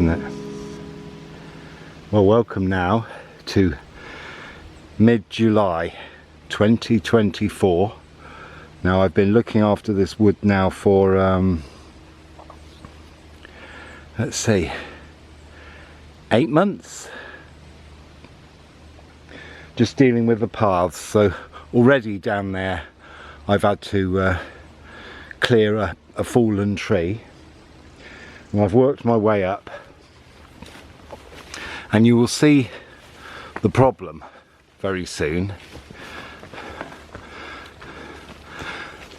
isn't it? Well, welcome now to mid-July 2024. Now, I've been looking after this wood now for let's see, 8 months, just dealing with the paths. So already down there I've had to clear a fallen tree, and I've worked my way up, and you will see the problem very soon,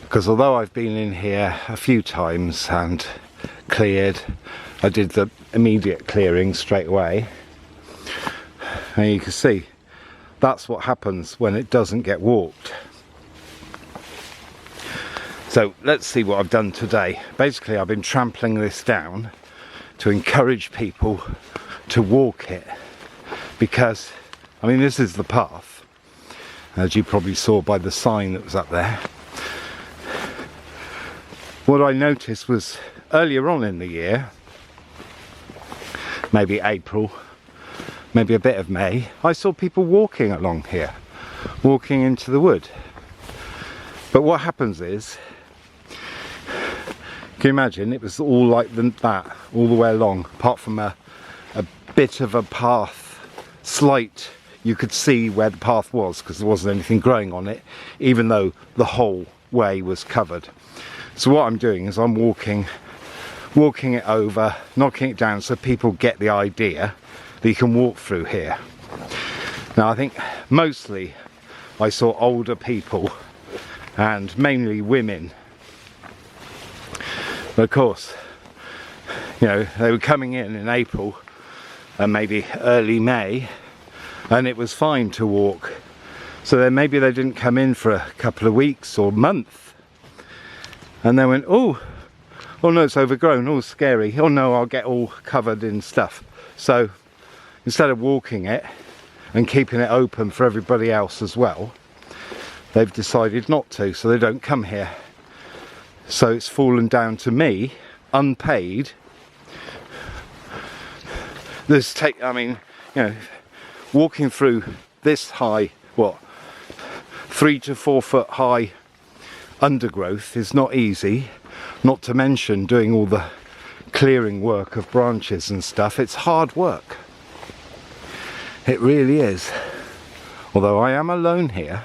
because although I've been in here a few times and cleared, I did the immediate clearing straight away, and you can see that's what happens when it doesn't get walked. So let's see what I've done today. Basically, I've been trampling this down to encourage people to walk it, because I mean, this is the path, as you probably saw by the sign that was up there. What I noticed was earlier on in the year, maybe April, maybe a bit of May, I saw people walking along here, walking into the wood. But what happens is, can you imagine, it was all like that all the way along, apart from a bit of a path, slight, you could see where the path was because there wasn't anything growing on it, even though the whole way was covered. So what I'm doing is I'm walking it over, knocking it down, so people get the idea that you can walk through here. Now, I think mostly I saw older people and mainly women, but of course, you know, they were coming in April and maybe early May, and it was fine to walk. So then maybe they didn't come in for a couple of weeks or month, and they went, oh no, it's overgrown, oh scary, oh no, I'll get all covered in stuff. So instead of walking it and keeping it open for everybody else as well, they've decided not to, so they don't come here. So it's fallen down to me, unpaid. I mean, you know, walking through this high, what, 3 to 4 foot high undergrowth is not easy, not to mention doing all the clearing work of branches and stuff. It's hard work, it really is. Although I am alone here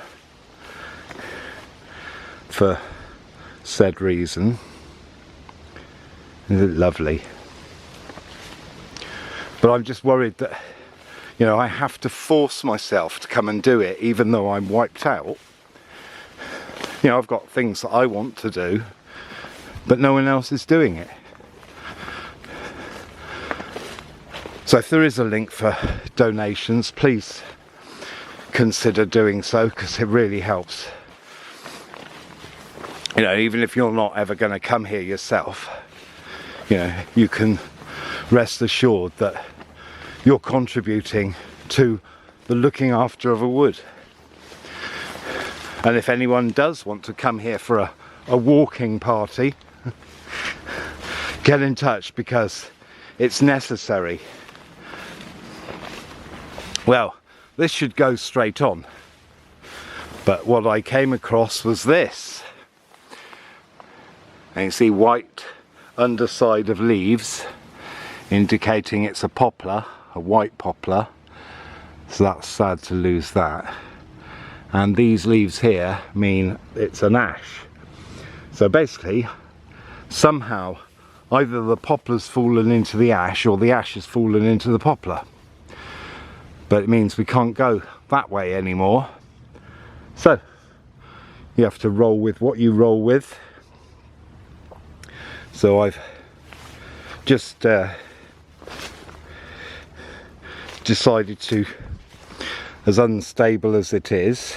for said reason. Isn't it lovely? But I'm just worried that, you know, I have to force myself to come and do it even though I'm wiped out. You know, I've got things that I want to do, but no one else is doing it. So if there is a link for donations, please consider doing so, because it really helps. You know, even if you're not ever going to come here yourself, you know, you can rest assured that you're contributing to the looking after of a wood. And if anyone does want to come here for a walking party, get in touch, because it's necessary. Well, this should go straight on, but what I came across was this. And you see white underside of leaves indicating it's a poplar, a white poplar, so that's sad to lose that. And these leaves here mean it's an ash. So basically, somehow either the poplar's fallen into the ash or the ash has fallen into the poplar, but it means we can't go that way anymore. So you have to roll with what you roll with. So I've just decided to, as unstable as it is,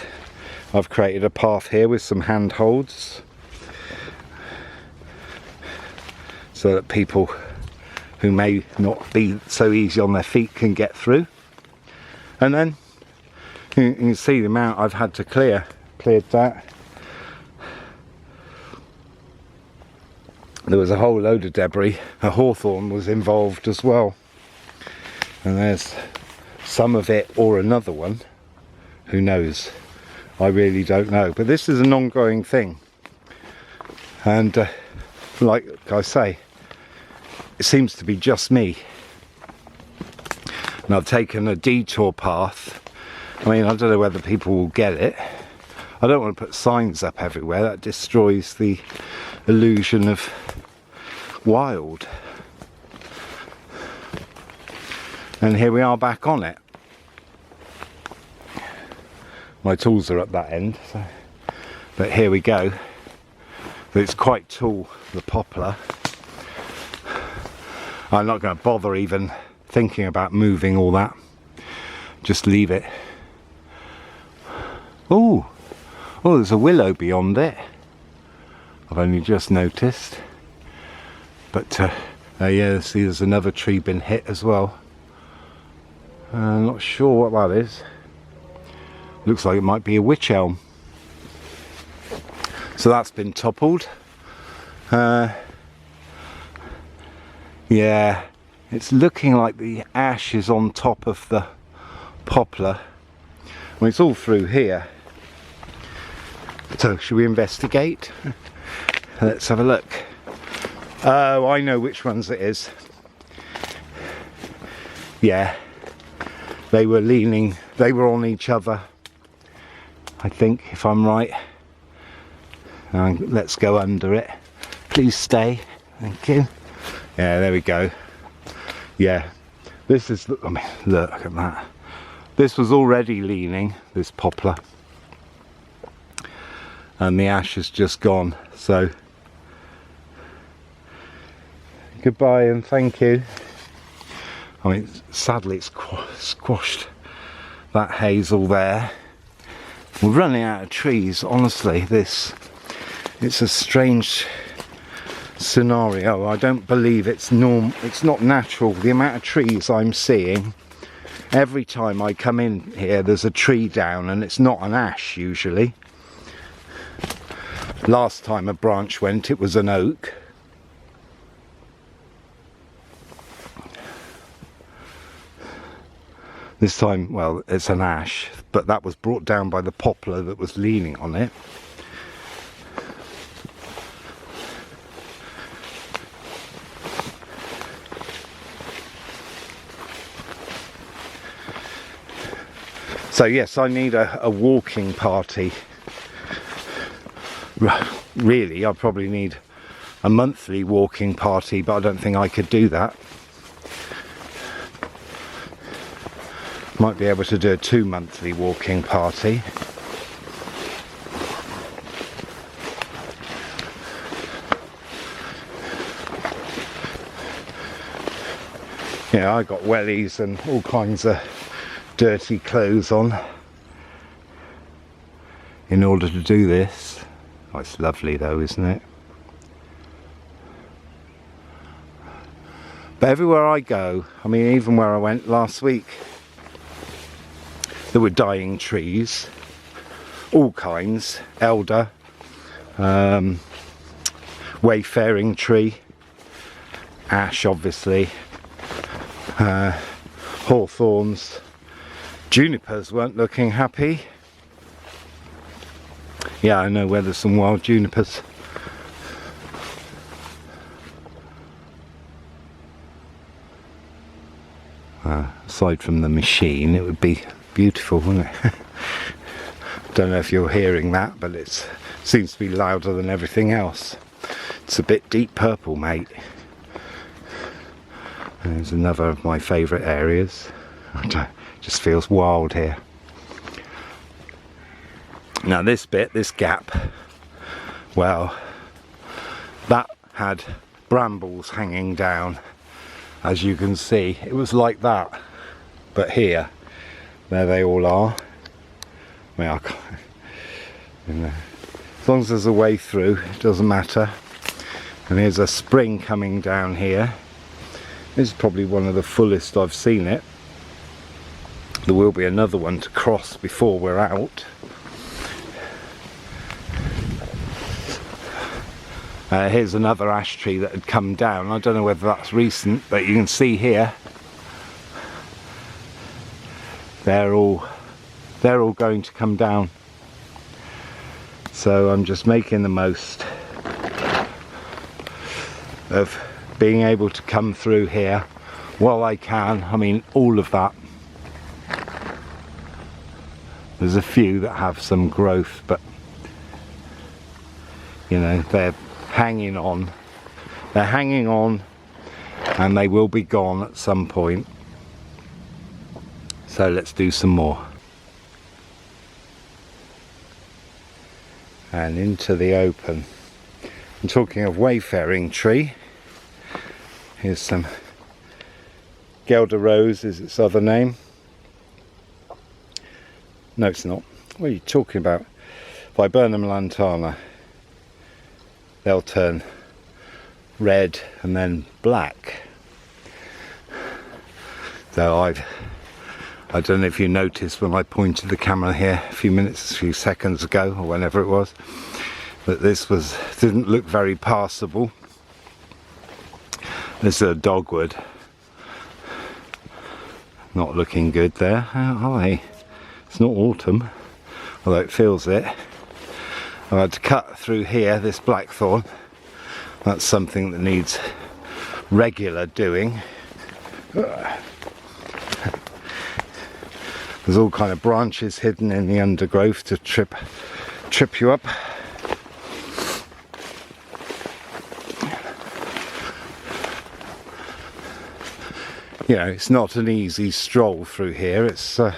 I've created a path here with some handholds so that people who may not be so easy on their feet can get through. And then you can see the amount I've had to cleared that. There was a whole load of debris. A hawthorn was involved as well. And there's some of it or another one. Who knows? I really don't know. But this is an ongoing thing. And like I say, it seems to be just me. And I've taken a detour path. I mean, I don't know whether people will get it. I don't want to put signs up everywhere. That destroys the illusion of wild. And here we are back on it. My tools are up that end, so. But here we go. It's quite tall, the poplar. I'm not going to bother even thinking about moving all that. Just leave it. Oh, there's a willow beyond it. I've only just noticed. But yeah, see, there's another tree been hit as well. I'm not sure what that is. Looks like it might be a wych elm. So that's been toppled. Yeah, it's looking like the ash is on top of the poplar. Well, it's all through here. So should we investigate? Let's have a look. Oh, I know which ones it is. Yeah, they were leaning, they were on each other, I think, if I'm right. Let's go under it. Please stay. Thank you. Yeah, there we go. Yeah, this is, I mean, look at that. This was already leaning, this poplar. And the ash has just gone, so goodbye and thank you. I mean, sadly it's squashed that hazel there. We're running out of trees, honestly. It's a strange scenario. I don't believe it's not natural. The amount of trees I'm seeing, every time I come in here there's a tree down, and it's not an ash usually. Last time a branch went, it was an oak. This time, well, it's an ash, but that was brought down by the poplar that was leaning on it. So yes, I need a walking party. Really, I probably need a monthly walking party, but I don't think I could do that. Might be able to do a 2-monthly walking party. Yeah, I got wellies and all kinds of dirty clothes on in order to do this. Oh, it's lovely though, isn't it? But everywhere I go, I mean, even where I went last week, there were dying trees, all kinds, elder, wayfaring tree, ash obviously, hawthorns, junipers weren't looking happy. Yeah, I know where there's some wild junipers. Aside from the machine, it would be beautiful, wouldn't it? Don't know if you're hearing that, but it seems to be louder than everything else. It's a bit deep purple, mate. There's another of my favourite areas. It just feels wild here. Now this bit, this gap, well, that had brambles hanging down, as you can see. It was like that, but here, there they all are. I mean, I can't, you know, as long as there's a way through, it doesn't matter. And here's a spring coming down here. This is probably one of the fullest I've seen it. There will be another one to cross before we're out. Here's another ash tree that had come down. I don't know whether that's recent, but you can see here they're all going to come down. So I'm just making the most of being able to come through here while I can. I mean, all of that. There's a few that have some growth, but you know, they're hanging on. They're hanging on, and they will be gone at some point. So let's do some more. And into the open. I'm talking of wayfaring tree. Here's some Guelder Rose is its other name. No, it's not. What are you talking about? Viburnum lantana. They'll turn red and then black. So I don't know if you noticed when I pointed the camera here a few seconds ago, or whenever it was, that this didn't look very passable. This is a dogwood. Not looking good there, are they? It's not autumn, although it feels it. I've had to cut through here, this blackthorn. That's something that needs regular doing. There's all kind of branches hidden in the undergrowth to trip you up. You know, it's not an easy stroll through here. It's a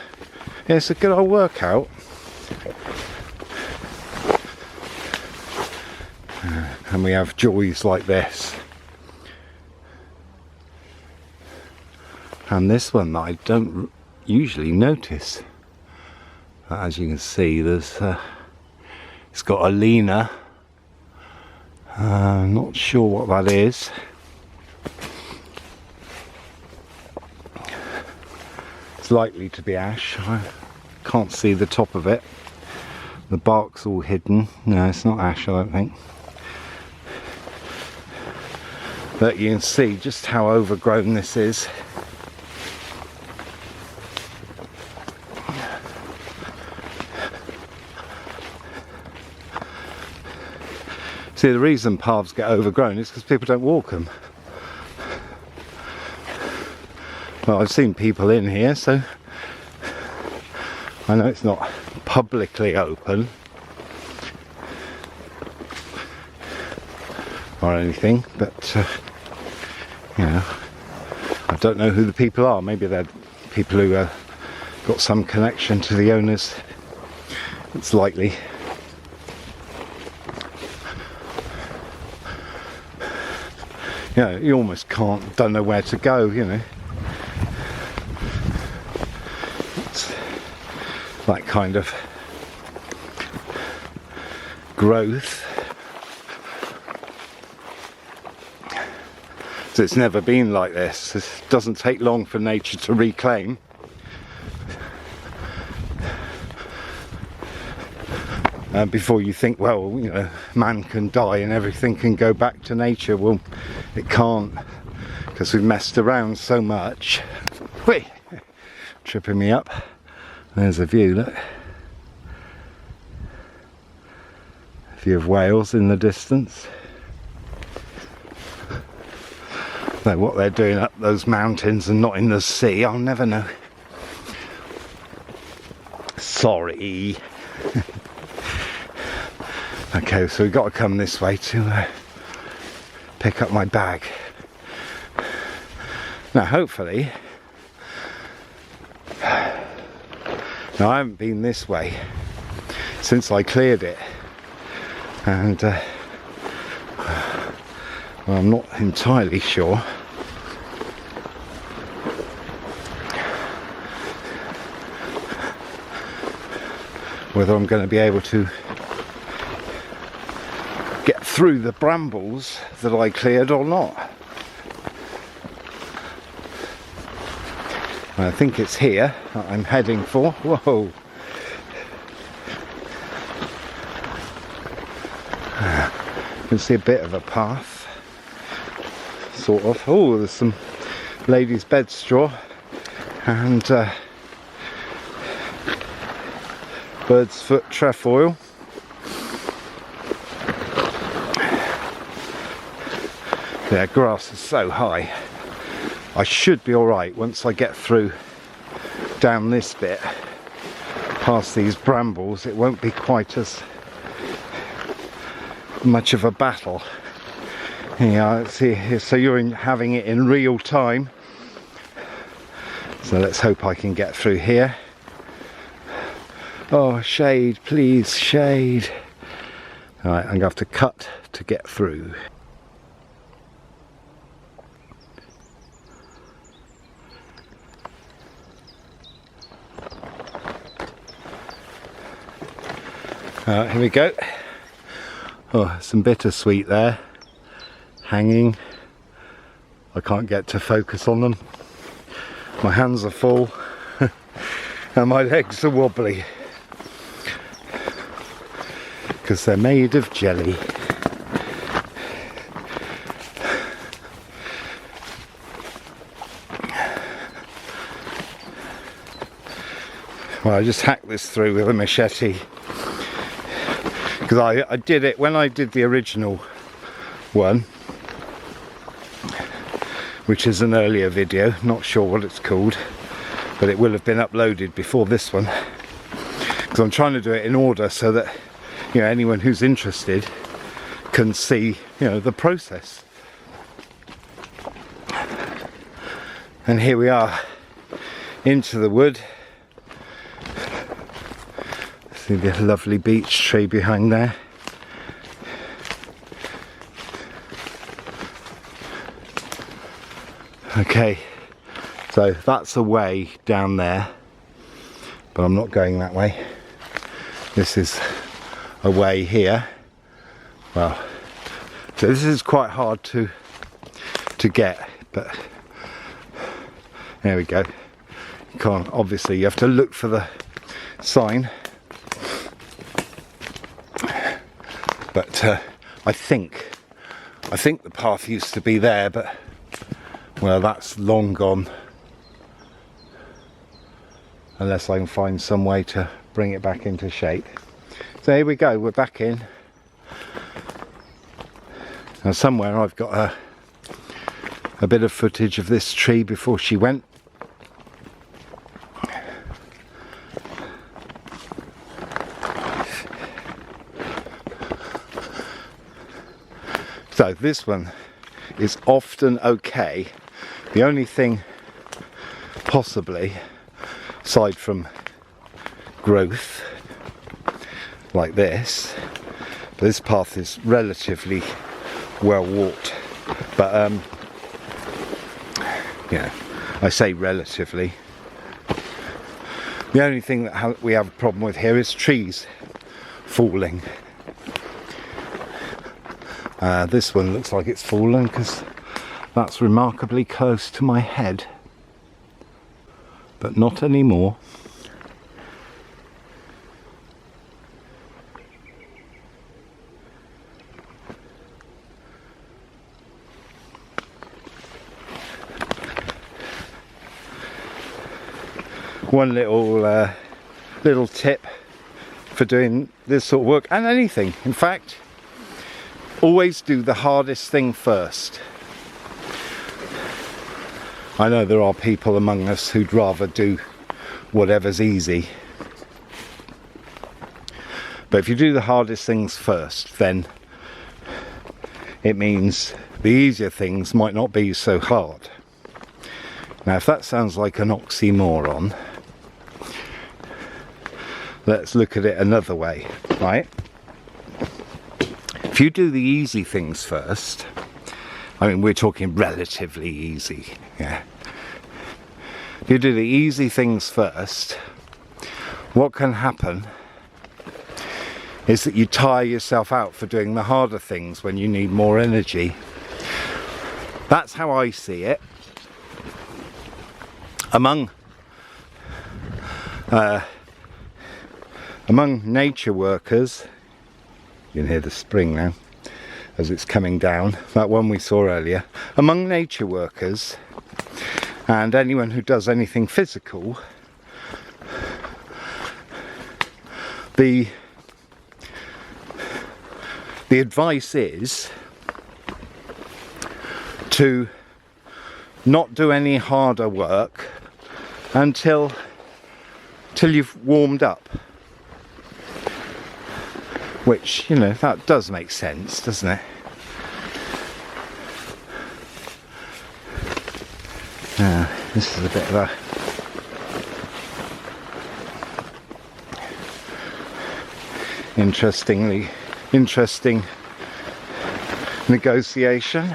good old workout. And we have joys like this. And this one that I don't usually notice. As you can see, there's it's got a leaner. Not sure what that is. It's likely to be ash. I can't see the top of it. The bark's all hidden. No, it's not ash, I don't think. But you can see just how overgrown this is. See, the reason paths get overgrown is because people don't walk them. Well, I've seen people in here, so I know it's not publicly open or anything, but you know, I don't know who the people are. Maybe they're people who got some connection to the owners. It's likely. You know, you almost don't know where to go, you know. It's that kind of growth. So it's never been like this. It doesn't take long for nature to reclaim. Before you think, well, you know, man can die and everything can go back to nature. Well, it can't, because we've messed around so much. Whee! Tripping me up. There's a view, look. A view of Wales in the distance. Though what they're doing up those mountains and not in the sea, I'll never know. Sorry. Okay, so we've got to come this way to pick up my bag. Now hopefully, now I haven't been this way since I cleared it, and well, I'm not entirely sure whether I'm going to be able to get through the brambles that I cleared or not. I think it's here that I'm heading for. Whoa! You can see a bit of a path, sort of. Oh, there's some ladies' bed straw, and bird's foot trefoil. Yeah, grass is so high. I should be alright once I get through down this bit, past these brambles. It won't be quite as much of a battle. Yeah, see, so you're having it in real time. So let's hope I can get through here. Oh, shade, please, shade. Alright, I'm going to have to cut to get through. Alright, here we go. Oh, some bittersweet there, hanging. I can't get to focus on them. My hands are full and my legs are wobbly because they're made of jelly. Well, I just hacked this through with a machete because I did it when I did the original one, which is an earlier video, not sure what it's called, but it will have been uploaded before this one, because I'm trying to do it in order so that, you know, anyone who's interested can see, you know, the process. And here we are into the wood. See the lovely beech tree behind there. Okay, so that's a way down there, but I'm not going that way. This is a way here. Well, so this is quite hard to get, but there we go. You can't, obviously you have to look for the sign, but I think the path used to be there, but well, that's long gone, unless I can find some way to bring it back into shape. So here we go, we're back in. Now somewhere I've got a bit of footage of this tree before she went. So this one is often okay. The only thing possibly, aside from growth like this, but this path is relatively well walked, but yeah, I say relatively. The only thing that we have a problem with here is trees falling. This one looks like it's fallen because that's remarkably close to my head, but not anymore. One little tip for doing this sort of work, and anything, in fact, always do the hardest thing first. I know there are people among us who'd rather do whatever's easy, but if you do the hardest things first, then it means the easier things might not be so hard. Now, if that sounds like an oxymoron, let's look at it another way, right? If you do the easy things first, I mean, we're talking relatively easy, yeah. If you do the easy things first, what can happen is that you tire yourself out for doing the harder things when you need more energy. That's how I see it. Among nature workers, you can hear the spring now as it's coming down, that one we saw earlier. Among nature workers and anyone who does anything physical, the advice is to not do any harder work until you've warmed up. Which, you know, that does make sense, doesn't it? This is a bit of a interesting negotiation.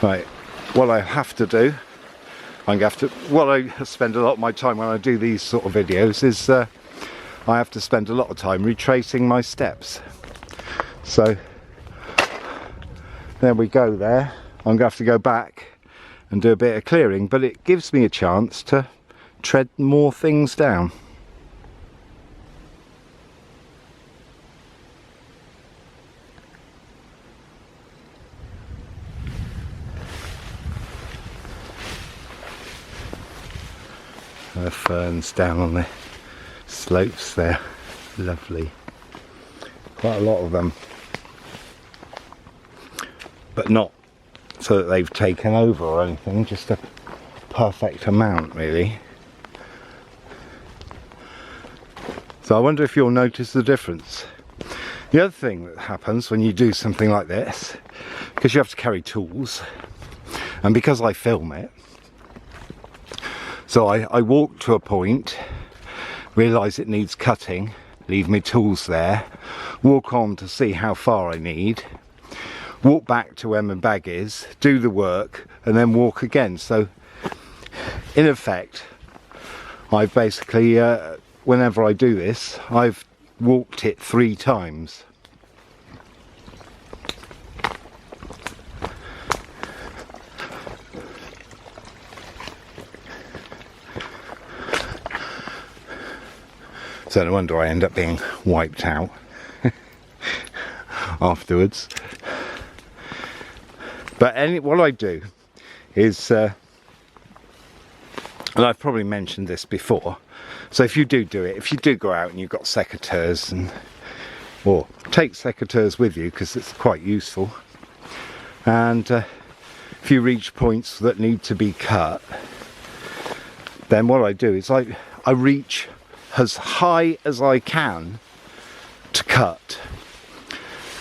Right, what I have to do, what I spend a lot of my time when I do these sort of videos is I have to spend a lot of time retracing my steps. So there we go there. I'm going to have to go back and do a bit of clearing, but it gives me a chance to tread more things down. The ferns down on the slopes there, lovely, quite a lot of them, but not so that they've taken over or anything, just a perfect amount really. So I wonder if you'll notice the difference. The other thing that happens when you do something like this, because you have to carry tools, and because I film it, so I walk to a point, realise it needs cutting, leave my tools there, walk on to see how far I need, walk back to where my bag is, do the work, and then walk again. So in effect, I've basically, whenever I do this, I've walked it 3 times. So no wonder I end up being wiped out afterwards. But what I do is, and I've probably mentioned this before, so if you do it, if you do go out and you've got secateurs, or take secateurs with you because it's quite useful, and if you reach points that need to be cut, then what I do is I reach as high as I can to cut,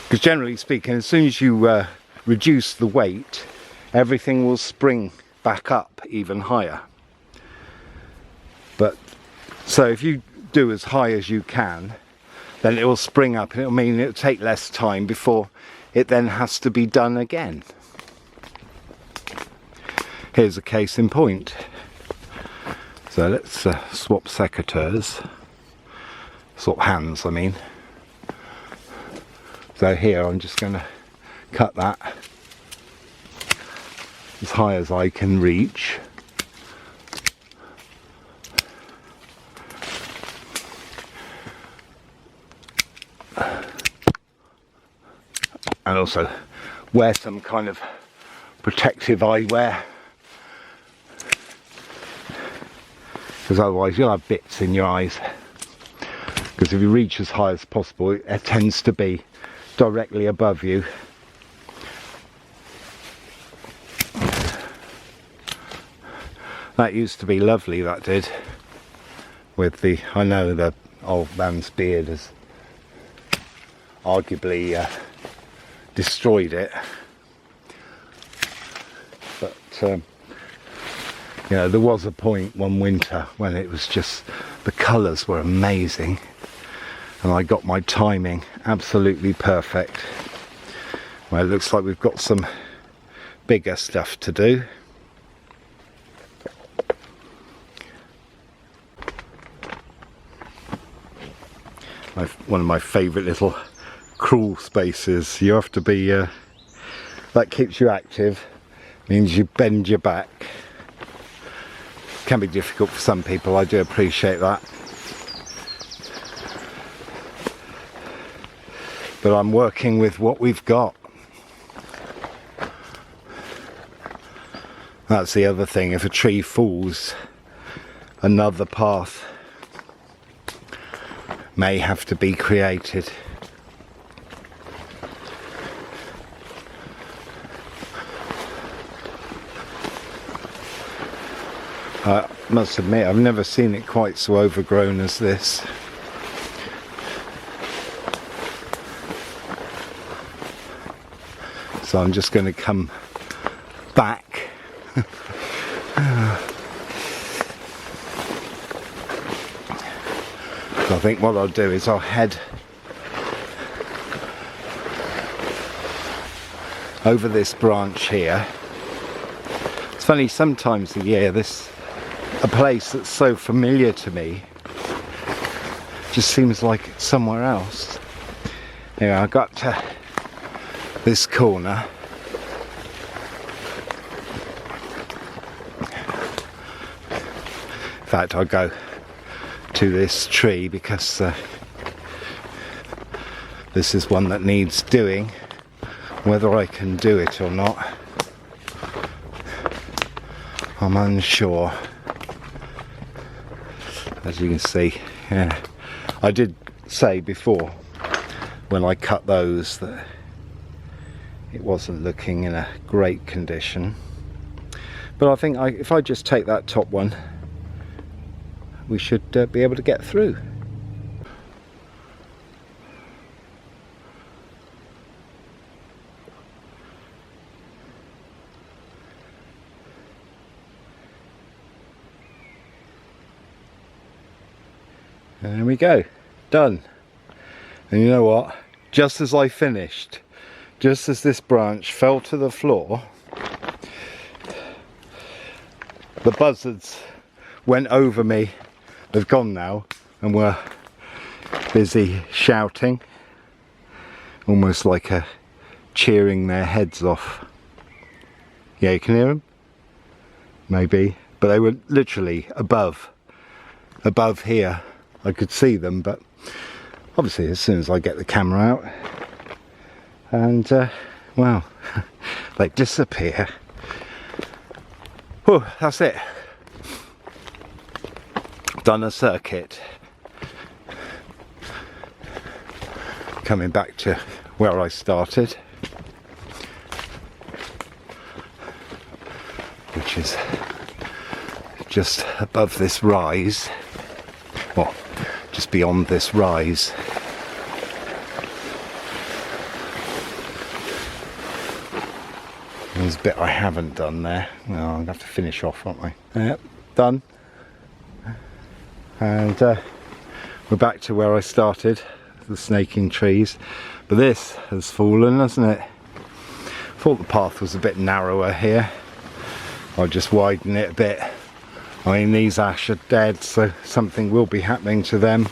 because generally speaking, as soon as you reduce the weight, everything will spring back up even higher. But so if you do as high as you can, then it will spring up, and it'll mean it'll take less time before it then has to be done again. Here's a case in point. So let's swap secateurs, swap hands I mean. So here I'm just going to cut that as high as I can reach. And also wear some kind of protective eyewear, because otherwise you'll have bits in your eyes, because if you reach as high as possible, it tends to be directly above you. That used to be lovely, that did, with the, I know the old man's beard has arguably destroyed it, but you know, there was a point one winter when it was just, the colours were amazing, and I got my timing absolutely perfect. Well, it looks like we've got some bigger stuff to do. One of my favourite little crawl spaces. You have to be, that keeps you active, means you bend your back. Can be difficult for some people, I do appreciate that. But I'm working with what we've got. That's the other thing, if a tree falls, another path may have to be created. I must admit, I've never seen it quite so overgrown as this. So I'm just going to come back. So I think what I'll do is I'll head over this branch here. It's funny, sometimes a year a place that's so familiar to me just seems like it's somewhere else. Anyway, I got to this corner. In fact, I'll go to this tree because this is one that needs doing. Whether I can do it or not, I'm unsure. As you can see, yeah, I did say before when I cut those that it wasn't looking in a great condition, but I think if I just take that top one, we should be able to get through. And there we go, done. And you know what, just as I finished, just as this branch fell to the floor, the buzzards went over me. They've gone now and were busy shouting, almost like cheering their heads off. Yeah, you can hear them? Maybe, but they were literally above here. I could see them, but obviously as soon as I get the camera out, and well, they disappear. Whew, that's it. Done a circuit. Coming back to where I started, which is just above this rise. Well, just beyond this rise. There's a bit I haven't done there. Well, I'm going to have to finish off, aren't I? Yep, done. And we're back to where I started, the snaking trees. But this has fallen, hasn't it? Thought the path was a bit narrower here. I'll just widen it a bit. I mean, these ash are dead, so something will be happening to them.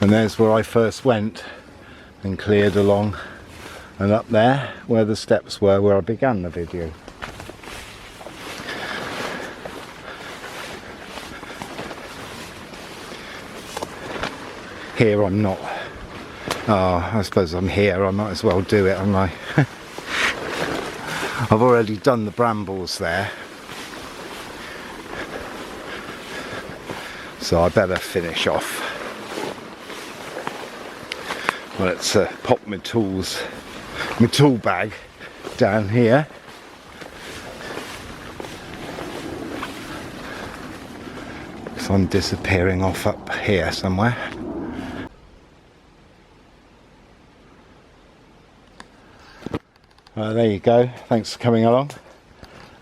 And there's where I first went and cleared along, and up there where the steps were, where I began the video. Here I'm not. Oh, I suppose I'm here, I might as well do it, haven't I? I've already done the brambles there, so I better finish off. Well, let's pop my tool bag down here. So I'm disappearing off up here somewhere. There you go, thanks for coming along.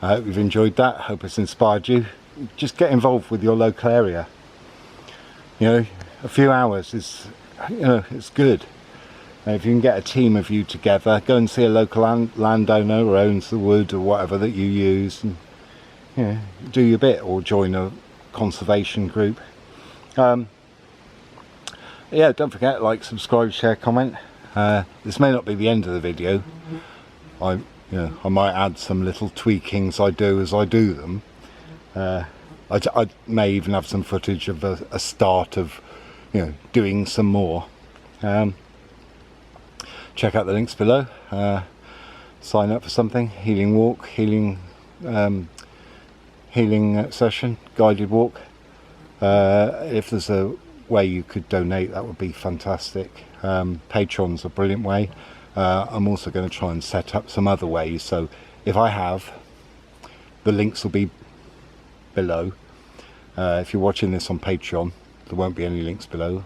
I hope you've enjoyed that, I hope it's inspired you. Just get involved with your local area. You know, a few hours is, you know, it's good. And if you can get a team of you together, go and see a local landowner who owns the wood or whatever that you use, and you know, do your bit, or join a conservation group. Yeah, don't forget, like, subscribe, share, comment. This may not be the end of the video. I might add some little tweakings I do as I do them. I may even have some footage of a start of, you know, doing some more. Check out the links below. Sign up for something, healing walk, healing session, guided walk. If there's a way you could donate, that would be fantastic. Patreon's a brilliant way. I'm also going to try and set up some other ways, so if I have, the links will be below. If you're watching this on Patreon, there won't be any links below,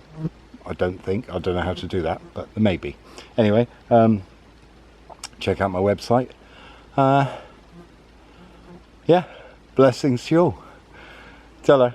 I don't think. I don't know how to do that, but there may be. Anyway, check out my website. Yeah, blessings to you all. Ta-ra.